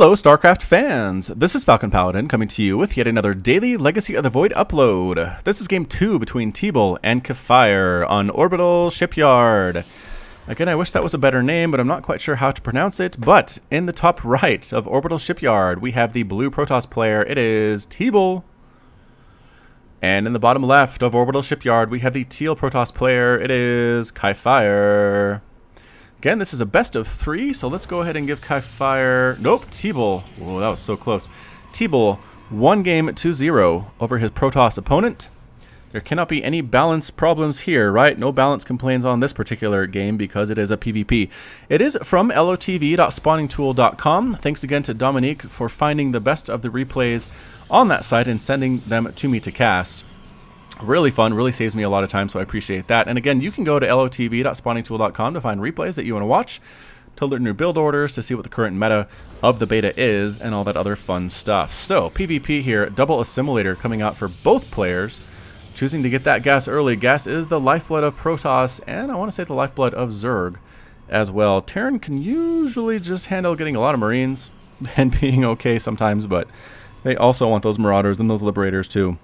Hello, StarCraft fans! This is falconpaladin coming to you with yet another daily Legacy of the Void upload. This is Game 2 between Teebul and KiFirE on Orbital Shipyard. Again, I wish that was a better name, but I'm not quite sure how to pronounce it. But in the top right of Orbital Shipyard, we have the blue Protoss player. It is Teebul. And in the bottom left of Orbital Shipyard, we have the teal Protoss player. It is KiFirE. Again, this is a best of 3, so let's go ahead and give KiFirE... Nope, Teebul. Whoa, that was so close. Teebul, 1 game 2-0 over his Protoss opponent. There cannot be any balance problems here, right? No balance complaints on this particular game because it is a PvP. It is from LOTV.spawningtool.com. Thanks again to Dominique for finding the best of the replays on that site and sending them to me to cast. Really fun, really saves me a lot of time, so I appreciate that. And again, you can go to LOTV.spawningtool.com to find replays that you want to watch, to learn your build orders, to see what the current meta of the beta is, and all that other fun stuff. So, PvP here, double assimilator coming out for both players. Choosing to get that gas early. Gas is the lifeblood of Protoss, and I want to say the lifeblood of Zerg as well. Terran can usually just handle getting a lot of Marines and being okay sometimes, but they also want those Marauders and those Liberators too.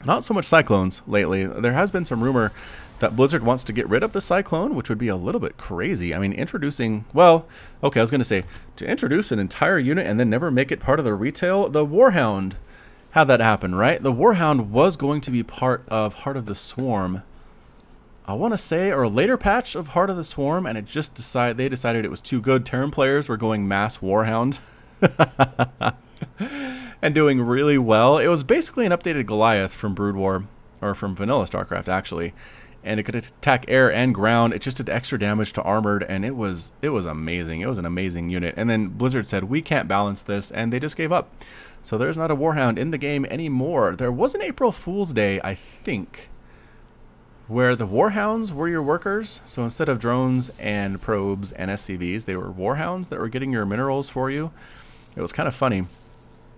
Not so much Cyclones lately. There has been some rumor that Blizzard wants to get rid of the Cyclone, which would be a little bit crazy. I mean, introducing... Well, okay, I was going to say, to introduce an entire unit and then never make it part of the retail, the Warhound had that happen, right? The Warhound was going to be part of Heart of the Swarm, I want to say, or a later patch of Heart of the Swarm, and it just they decided it was too good. Terran players were going mass Warhound. And doing really well. It was basically an updated Goliath from Brood War, or from vanilla StarCraft actually, and it could attack air and ground. It just did extra damage to armored, and it was amazing. It was an amazing unit. And then Blizzard said, we can't balance this, and they just gave up. So there's not a Warhound in the game anymore. There was an April Fool's Day, I think, where the Warhounds were your workers. So instead of drones and probes and SCVs, they were Warhounds that were getting your minerals for you. It was kind of funny.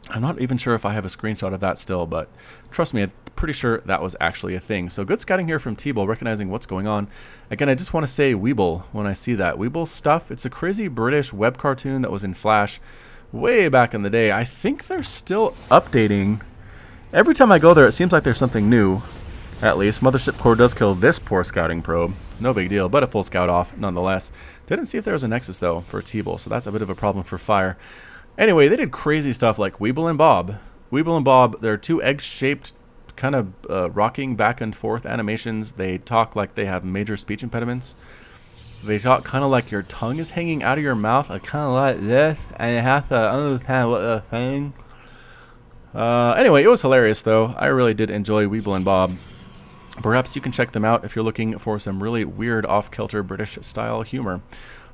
I'm not even sure if I have a screenshot of that still, but trust me, I'm pretty sure that was actually a thing. So good scouting here from Teebul, recognizing what's going on. Again, I just want to say Weeble when I see that. Weeble's stuff, it's a crazy British web cartoon that was in Flash way back in the day. I think they're still updating. Every time I go there, it seems like there's something new, at least. Mothership Core does kill this poor scouting probe. No big deal, but a full scout off nonetheless. Didn't see if there was a Nexus, though, for Teebul, so that's a bit of a problem for Fire. Anyway, they did crazy stuff like Weeble and Bob. Weeble and Bob, they're two egg-shaped, kind of rocking back and forth animations. They talk like they have major speech impediments. They talk kind of like your tongue is hanging out of your mouth, kind of like this, and you have to understand what they're saying. Anyway, it was hilarious, though. I really did enjoy Weeble and Bob. Perhaps you can check them out if you're looking for some really weird, off-kilter British-style humor.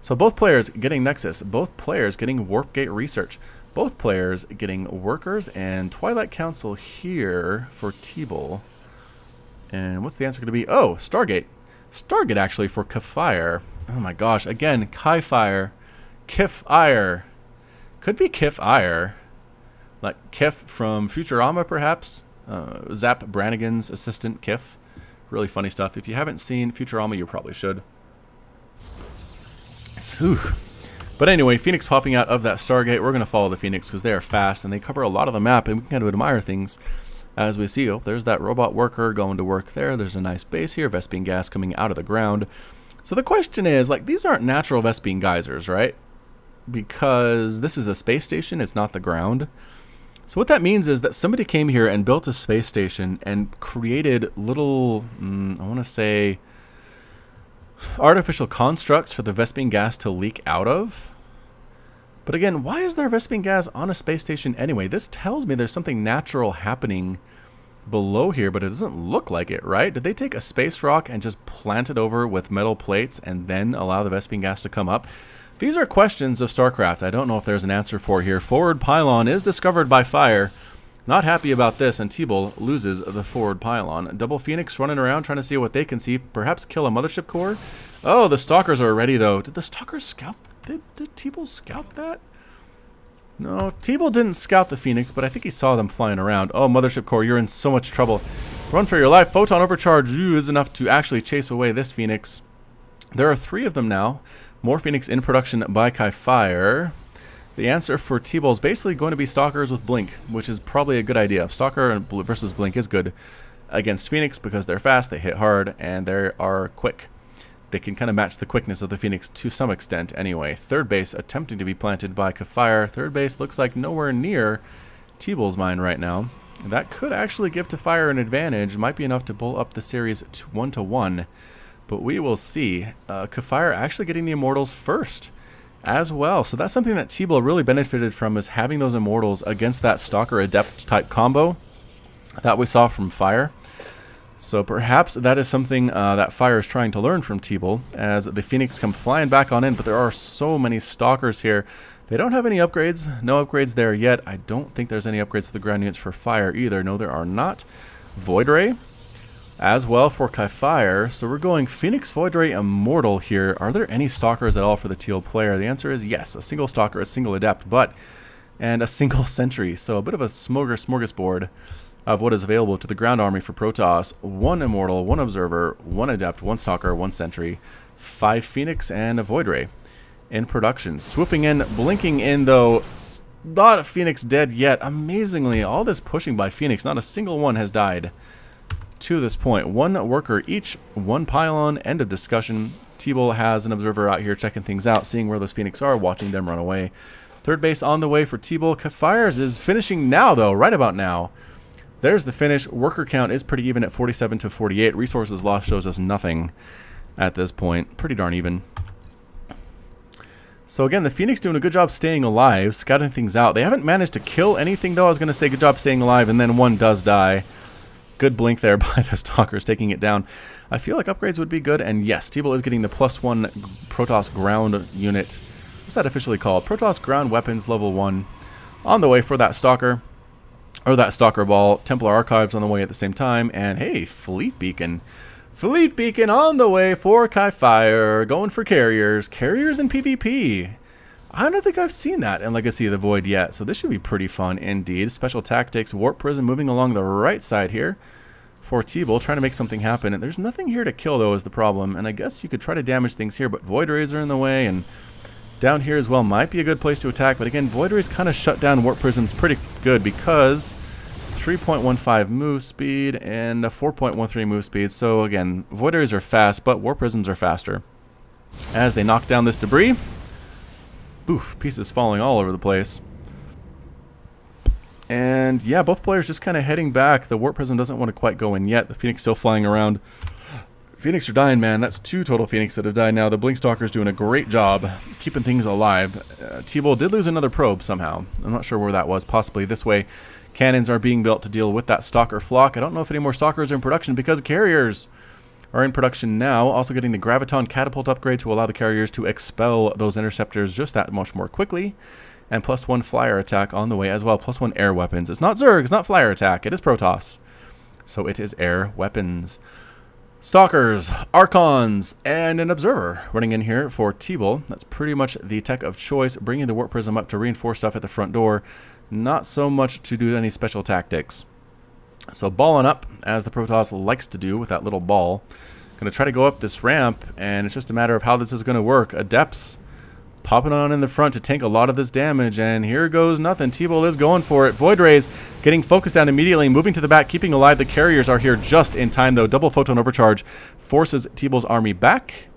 So both players getting Nexus, both players getting Warp Gate Research, both players getting Workers and Twilight Council here for Teebul. And what's the answer going to be? Oh, Stargate. Stargate actually for KiFirE. Oh my gosh, again, KiFirE. KiFirE. Could be KiFirE. Like Kif from Futurama perhaps. Zap Brannigan's assistant Kif. Really funny stuff. If you haven't seen Futurama, you probably should. But anyway, Phoenix popping out of that Stargate. We're going to follow the Phoenix because they are fast and they cover a lot of the map, and we can kind of admire things as we see. Oh, there's that robot worker going to work there. There's a nice base here. Vespene gas coming out of the ground. So the question is, like, these aren't natural Vespene geysers, right? Because this is a space station. It's not the ground. So what that means is that somebody came here and built a space station and created little, I want to say, artificial constructs for the Vespene gas to leak out of. But again, why is there Vespene gas on a space station anyway? This tells me there's something natural happening below here, but it doesn't look like it, right? Did they take a space rock and just plant it over with metal plates and then allow the Vespene gas to come up? These are questions of StarCraft I don't know if there's an answer for here. Forward pylon is discovered by Fire. Not happy about this, and Teebul loses the forward pylon. Double Phoenix running around trying to see what they can see. Perhaps kill a Mothership Core. Oh, the Stalkers are ready, though. Did the Stalkers scout? Did Teebul scout that? No, Teebul didn't scout the Phoenix, but I think he saw them flying around. Oh, Mothership Core, you're in so much trouble. Run for your life. Photon Overcharge is enough to actually chase away this Phoenix. There are 3 of them now. More Phoenix in production by KiFirE. The answer for Teebul is basically going to be Stalkers with Blink, which is probably a good idea. Stalker versus Blink is good against Phoenix because they're fast, they hit hard, and they are quick. They can kind of match the quickness of the Phoenix to some extent anyway. Third base attempting to be planted by KiFirE. Third base looks like nowhere near Teebul's mine right now. That could actually give KiFirE an advantage. Might be enough to pull up the series to 1-1. But we will see. KiFirE actually getting the Immortals first as well. So that's something that Teebul really benefited from, is having those Immortals against that Stalker Adept type combo that we saw from Fire. So perhaps that is something that Fire is trying to learn from Teebul as the Phoenix come flying back on in, but there are so many Stalkers here. They don't have any upgrades. No upgrades there yet. I don't think there's any upgrades to the ground units for Fire either. No, there are not. Void Ray as well for KiFirE. So we're going Phoenix, Void Ray, Immortal here. Are there any Stalkers at all for the teal player? The answer is yes. A single Stalker, a single Adept, and a single Sentry. So a bit of a smorgasbord of what is available to the ground army for Protoss. 1 Immortal, 1 Observer, 1 Adept, 1 Stalker, 1 Sentry, 5 Phoenix, and a Void Ray in production. Swooping in, blinking in though. Not Phoenix dead yet. Amazingly, all this pushing by Phoenix, not a single one has died to this point. 1 worker each, 1 pylon, end of discussion. Teebul has an observer out here checking things out, seeing where those Phoenix are, watching them run away. Third base on the way for Teebul. KiFirE's is finishing now though, right about now. There's the finish. Worker count is pretty even at 47 to 48. Resources lost shows us nothing at this point. Pretty darn even. So again, the Phoenix doing a good job staying alive, scouting things out. They haven't managed to kill anything though. I was going to say good job staying alive, and then one does die. Good blink there by the Stalkers taking it down. I feel like upgrades would be good, and yes, Teebul is getting the +1 Protoss ground unit. What's that officially called? Protoss ground weapons level 1 on the way for that Stalker. Or that Stalker ball. Templar Archives on the way at the same time. And hey, Fleet Beacon. Fleet Beacon on the way for KiFirE. Going for carriers. Carriers in PvP. I don't think I've seen that in Legacy of the Void yet. So this should be pretty fun indeed. Special Tactics. Warp Prism moving along the right side here for Teebul. Trying to make something happen. And there's nothing here to kill though is the problem. And I guess you could try to damage things here. But Void Rays are in the way. And down here as well might be a good place to attack. But again, Void Rays kind of shut down Warp Prisms pretty good because 3.15 move speed and a 4.13 move speed. So again, Void Rays are fast, but Warp Prisms are faster. As they knock down this debris, boof, pieces falling all over the place. And yeah, both players just kind of heading back. The Warp Prism doesn't want to quite go in yet. The Phoenix still flying around. Phoenix are dying, man. That's 2 total Phoenix that have died now. The Blink Stalker's doing a great job keeping things alive. Teebul did lose another probe somehow. I'm not sure where that was. Possibly this way. Cannons are being built to deal with that Stalker flock. I don't know if any more Stalkers are in production because carriers are in production now. Also getting the Graviton Catapult upgrade to allow the carriers to expel those interceptors just that much more quickly. And +1 flyer attack on the way as well. +1 air weapons. It's not Zerg, it's not flyer attack. It is Protoss. So it is air weapons. Stalkers, Archons, and an Observer running in here for Teebul. That's pretty much the tech of choice, bringing the Warp Prism up to reinforce stuff at the front door. Not so much to do any special tactics. So balling up, as the Protoss likes to do with that little ball. Going to try to go up this ramp, and it's just a matter of how this is going to work. Adepts popping on in the front to tank a lot of this damage, and here goes nothing. Teebul is going for it. Void Rays getting focused down immediately, moving to the back, keeping alive. The carriers are here just in time, though. Double photon overcharge forces Teebul's army back.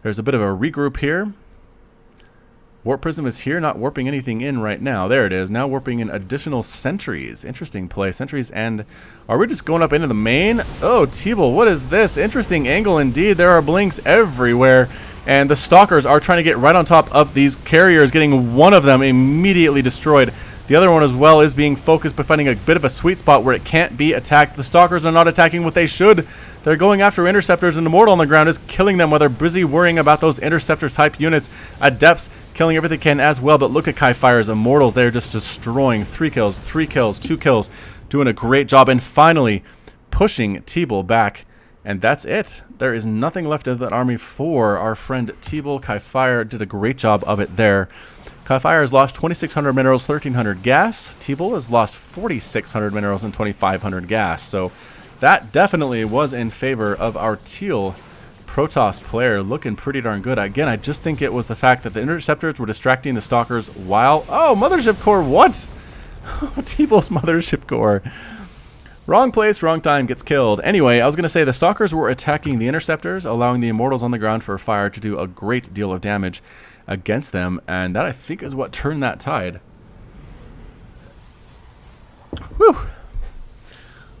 There's a bit of a regroup here. Warp Prism is here, not warping anything in right now. There it is. Now warping in additional sentries. Interesting play. Sentries, and are we just going up into the main? Oh, Teebul, what is this? Interesting angle indeed. There are blinks everywhere. And the Stalkers are trying to get right on top of these carriers, getting one of them immediately destroyed. The other one as well is being focused, but finding a bit of a sweet spot where it can't be attacked. The Stalkers are not attacking what they should. They're going after interceptors, and Immortal on the ground is killing them while they're busy worrying about those interceptor-type units. Adepts killing everything they can as well, but look at KiFirE's Immortals. They're just destroying 3 kills, 3 kills, 2 kills, doing a great job, and finally pushing Teebul back. And that's it. There is nothing left of that army for our friend Teebul. KiFirE did a great job of it there. KiFirE has lost 2,600 minerals, 1,300 gas. Teebul has lost 4,600 minerals and 2,500 gas. So that definitely was in favor of our teal Protoss player looking pretty darn good. Again, I just think it was the fact that the interceptors were distracting the stalkers while... Oh, Mothership Core, what? Teebul's Mothership Core. Wrong place, wrong time, gets killed. Anyway, I was going to say the stalkers were attacking the interceptors, allowing the immortals on the ground for fire to do a great deal of damage against them, and that I think is what turned that tide. Whew.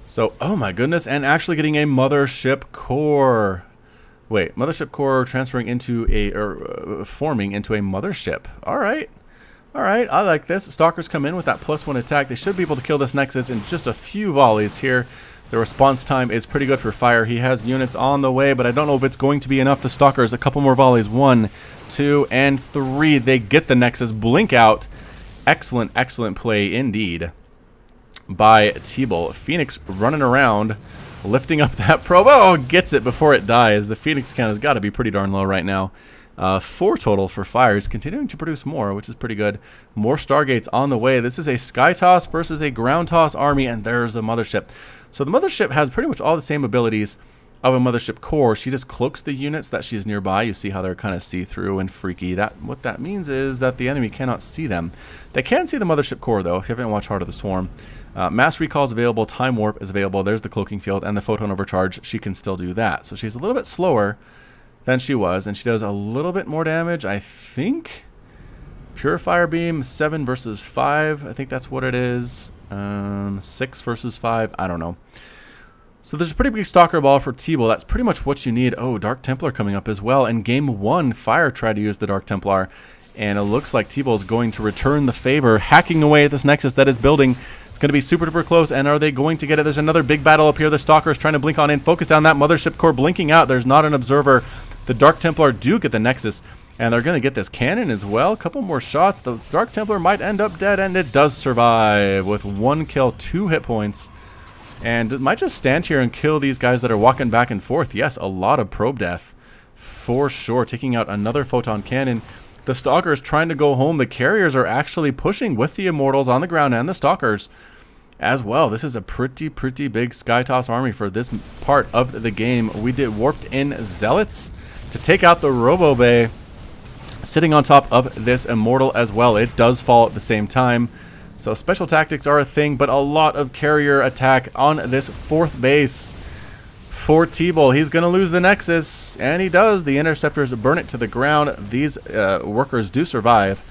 So, oh my goodness, and actually getting a Mothership Core. Wait, Mothership Core transferring into a, forming into a Mothership. Alright. Alright, I like this. Stalkers come in with that +1 attack. They should be able to kill this Nexus in just a few volleys here. The response time is pretty good for Fire. He has units on the way, but I don't know if it's going to be enough. The Stalkers, a couple more volleys. 1, 2, and 3. They get the Nexus. Blink out. Excellent, excellent play indeed by Teebul. Phoenix running around, lifting up that probe. Oh, gets it before it dies. The Phoenix count has got to be pretty darn low right now. 4 total for Fire. He's continuing to produce more, which is pretty good. More Stargates on the way. This is a Sky Toss versus a Ground Toss army, and there's the Mothership. So the Mothership has pretty much all the same abilities of a Mothership Core. She just cloaks the units that she's nearby. You see how they're kind of see-through and freaky. What that means is that the enemy cannot see them. They can see the Mothership Core, though, if you haven't watched Heart of the Swarm. Mass Recall is available. Time Warp is available. There's the Cloaking Field and the Photon Overcharge. She can still do that. So she's a little bit slower than she was, and she does a little bit more damage, I think. Purifier Beam, 7 versus 5. I think that's what it is. 6 versus 5. I don't know. So there's a pretty big Stalker Ball for Teebul. That's pretty much what you need. Oh, Dark Templar coming up as well. In Game 1, Fire tried to use the Dark Templar, and it looks like Teebul is going to return the favor, hacking away at this Nexus that is building. It's going to be super duper close, and are they going to get it? There's another big battle up here. The Stalker is trying to blink on in, focus down that Mothership Core, blinking out. There's not an observer. The Dark Templar do get the Nexus, and they're going to get this cannon as well. A couple more shots. The Dark Templar might end up dead, and it does survive with 1 kill, 2 hit points. And it might just stand here and kill these guys that are walking back and forth. Yes, a lot of probe death for sure. Taking out another photon cannon. The Stalkers trying to go home. The Carriers are actually pushing with the Immortals on the ground and the Stalkers as well. This is a pretty big Sky Toss army for this part of the game. We did warped in Zealots to take out the Robo Bay, sitting on top of this Immortal as well. It does fall at the same time. So special tactics are a thing, but a lot of carrier attack on this 4th base for Teebul. He's going to lose the Nexus, and he does. The Interceptors burn it to the ground. These workers do survive.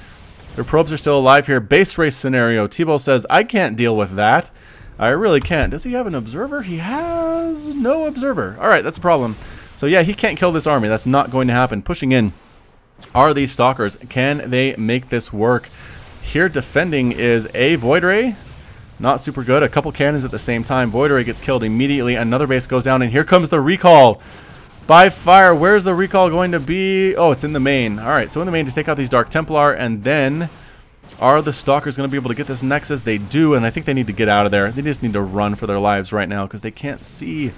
Their probes are still alive here. Base race scenario. Teebul says, I can't deal with that. I really can't. Does he have an observer? He has no observer. All right, that's a problem. So yeah, he can't kill this army. That's not going to happen. Pushing in are these Stalkers. Can they make this work? Here defending is a Void Ray. Not super good. A couple cannons at the same time. Void Ray gets killed immediately. Another base goes down, and here comes the recall by Fire. Where's the recall going to be? Oh, it's in the main. All right, so in the main to take out these Dark Templar, and then are the Stalkers going to be able to get this Nexus? They do, and I think they need to get out of there. They just need to run for their lives right now because they can't see.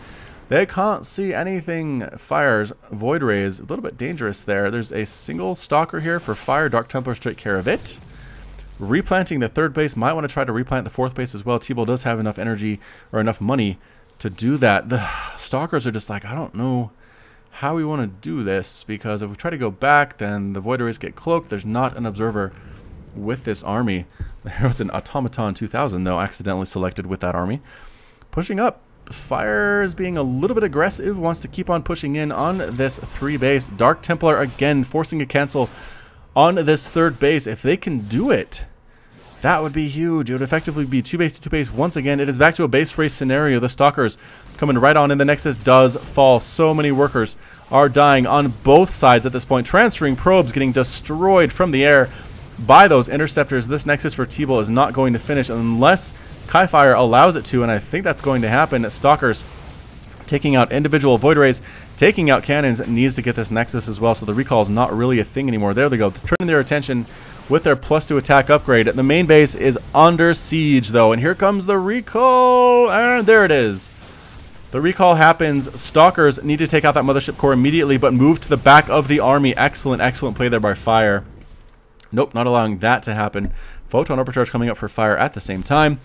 They can't see anything. Fire's Void Ray is a little bit dangerous there. There's a single Stalker here for Fire. Dark Templars take care of it. Replanting the 3rd base. Might want to try to replant the 4th base as well. Teebul does have enough energy or enough money to do that. The Stalkers are just like, I don't know how we want to do this, because if we try to go back, then the Void Rays get cloaked. There's not an observer with this army. There was an Automaton 2000, though, accidentally selected with that army. Pushing up. Fire is being a little bit aggressive. Wants to keep on pushing in on this 3 base. Dark Templar again forcing a cancel on this 3rd base. If they can do it, that would be huge. It would effectively be 2 base to 2 base once again. It is back to a base race scenario. The Stalkers coming right on in. The Nexus does fall. So many workers are dying on both sides at this point. Transferring probes getting destroyed from the air by those Interceptors. This Nexus for Teebul is not going to finish unless KiFirE allows it to, and I think that's going to happen. Stalkers taking out individual Void Rays, taking out cannons, needs to get this Nexus as well, so the recall is not really a thing anymore. There they go, turning their attention with their +2 attack upgrade. The main base is under siege, though, and here comes the recall, and there it is. The recall happens. Stalkers need to take out that Mothership Core immediately, but move to the back of the army. Excellent, excellent play there by Fire. Nope, not allowing that to happen. Photon Overcharge coming up for Fire at the same time.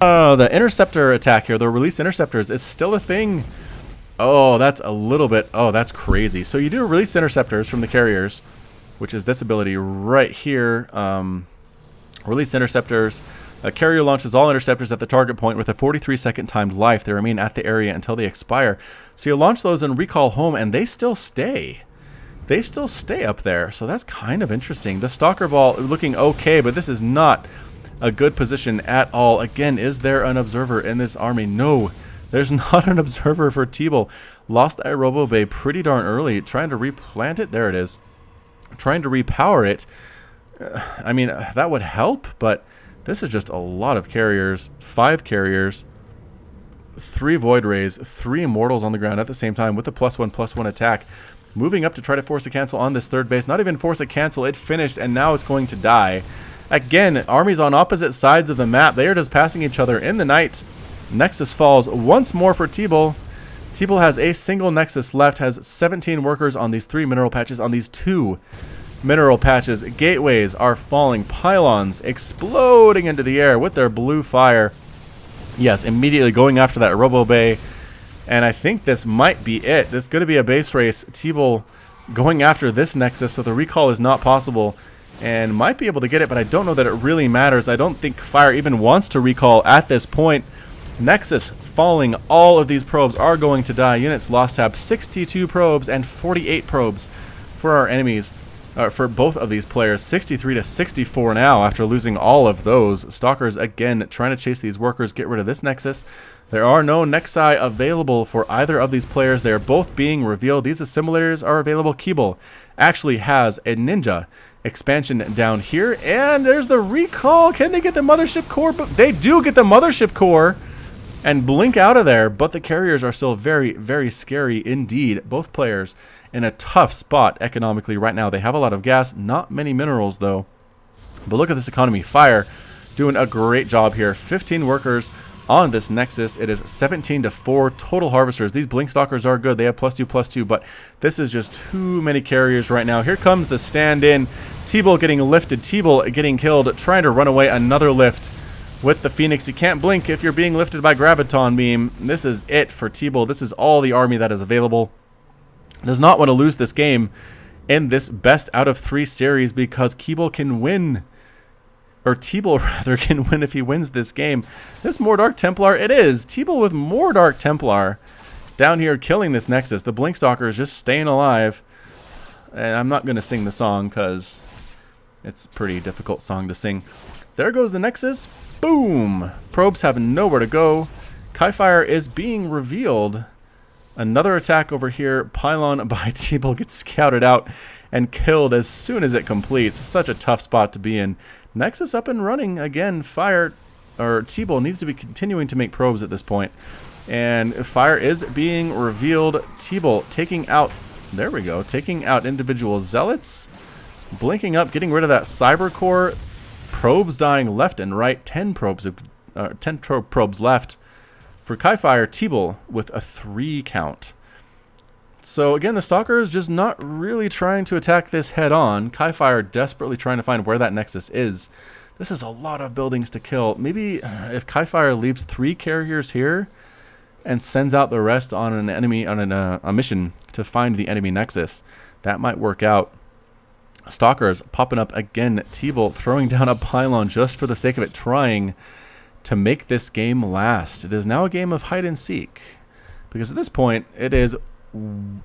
Oh, the interceptor attack here, the release interceptors, is still a thing. Oh, that's a little bit, oh, that's crazy. So you do release interceptors from the carriers, which is this ability right here. Release interceptors. A carrier launches all interceptors at the target point with a 43-second timed life. They remain at the area until they expire. So you launch those and recall home, and they still stay. They still stay up there. So that's kind of interesting. The Stalker Ball looking okay, but this is not a good position at all. Again, is there an observer in this army? No, there's not an observer for Teebul. Lost that Robo Bay pretty darn early. Trying to replant it. There it is. Trying to repower it. I mean, that would help, but this is just a lot of carriers. 5 carriers, 3 Void Rays, 3 Immortals on the ground at the same time with the +1/+1 attack. Moving up to try to force a cancel on this third base. Not even force a cancel. It finished, and now it's going to die. Again, armies on opposite sides of the map. They are just passing each other in the night. Nexus falls once more for Teebul. Teebul has a single Nexus left, has 17 workers on these 3 mineral patches, on these 2 mineral patches. Gateways are falling. Pylons exploding into the air with their blue fire. Yes, immediately going after that Robo Bay. And I think this might be it. This is going to be a base race. Teebul going after this Nexus, so the recall is not possible. And might be able to get it, but I don't know that it really matters. I don't think KiFirE even wants to recall at this point. Nexus falling. All of these probes are going to die. Units lost tab 62 probes and 48 probes for our enemies. For both of these players, 63 to 64 now after losing all of those. Stalkers again trying to chase these workers, get rid of this Nexus. There are no Nexi available for either of these players. They are both being revealed. These assimilators are available. Teebul actually has a ninja expansion down here, and there's the recall. Can they get the mothership core? But they do get the mothership core and blink out of there, but the carriers are still very, very scary indeed. Both players in a tough spot economically right now. They have a lot of gas, not many minerals though. But look at this economy. KiFirE doing a great job here. 15 workers on this Nexus. It is 17 to 4 total harvesters. These blink stalkers are good. They have +2/+2, but this is just too many carriers right now. Here comes the stand-in. Teebul getting lifted. Teebul getting killed, trying to run away. Another lift with the Phoenix. You can't blink if you're being lifted by Graviton Beam. This is it for Teebul. This is all the army that is available. Does not want to lose this game in this best out of 3 series because Teebul can win. Or Teebul rather can win if he wins this game. This more Dark Templar, it is. Teebul with more Dark Templar down here killing this Nexus. The Blink Stalker is just staying alive. And I'm not going to sing the song because it's a pretty difficult song to sing. There goes the Nexus. Boom! Probes have nowhere to go. KiFirE is being revealed. Another attack over here. Pylon by Teebul gets scouted out and killed as soon as it completes. Such a tough spot to be in. Nexus up and running again. Teebul needs to be continuing to make probes at this point. And KiFirE is being revealed. Teebul taking out, there we go, taking out individual zealots. Blinking up, getting rid of that cyber core. Probes dying left and right. 10 probes left. For KiFirE, Teebul with a 3 count. So again, the Stalker is just not really trying to attack this head on. KiFirE desperately trying to find where that Nexus is. This is a lot of buildings to kill. Maybe if KiFirE leaves 3 carriers here and sends out the rest on an enemy on a mission to find the enemy Nexus, that might work out. Stalkers popping up again. Teebul throwing down a pylon just for the sake of it, trying to make this game last. It is now a game of hide and seek, because at this point it is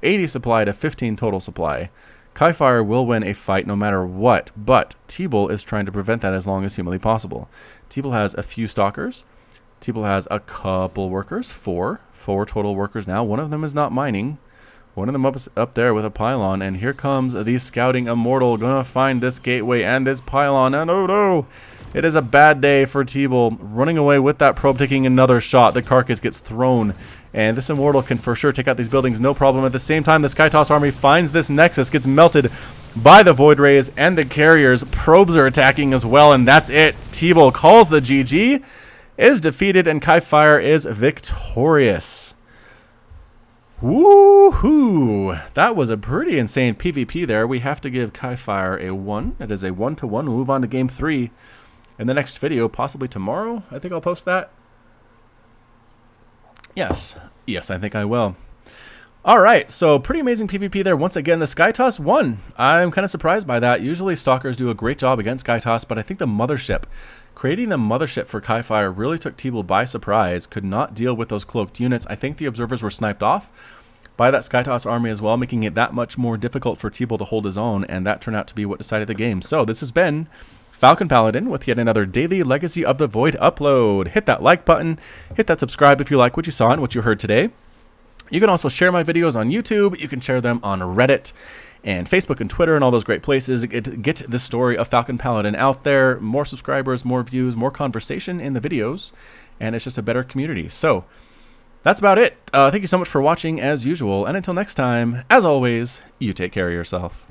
80 supply to 15 total supply. KiFirE will win a fight no matter what, but Teebul is trying to prevent that as long as humanly possible. Teebul has a few stalkers. Teebul has a couple workers, 4 total workers now. One of them is not mining. One of them up there with a pylon, and here comes the scouting immortal, gonna find this gateway and this pylon, and oh no! It is a bad day for Teebul, running away with that probe, taking another shot. The carcass gets thrown, and this immortal can for sure take out these buildings, no problem. At the same time, the Skytoss army finds this Nexus, gets melted by the Void Rays and the carriers. Probes are attacking as well, and that's it. Teebul calls the GG, is defeated, and KiFirE is victorious. Woohoo! That was a pretty insane PvP there. We have to give KiFirE a 1. It is a 1-1. We'll move on to game 3 in the next video, possibly tomorrow. I think I'll post that. Yes. Yes, I think I will. All right, so pretty amazing PvP there. Once again, the Skytoss won. I'm kind of surprised by that. Usually Stalkers do a great job against Skytoss, but I think the Mothership, creating the Mothership for KiFirE really took Teebul by surprise, could not deal with those cloaked units. I think the observers were sniped off by that Skytoss army as well, making it that much more difficult for Teebul to hold his own, and that turned out to be what decided the game. So this has been Falcon Paladin with yet another daily Legacy of the Void upload. Hit that like button, hit that subscribe if you like what you saw and what you heard today. You can also share my videos on YouTube. You can share them on Reddit and Facebook and Twitter and all those great places. Get the story of Falcon Paladin out there. More subscribers, more views, more conversation in the videos, and it's just a better community. So that's about it. Thank you so much for watching as usual, and until next time, as always, you take care of yourself.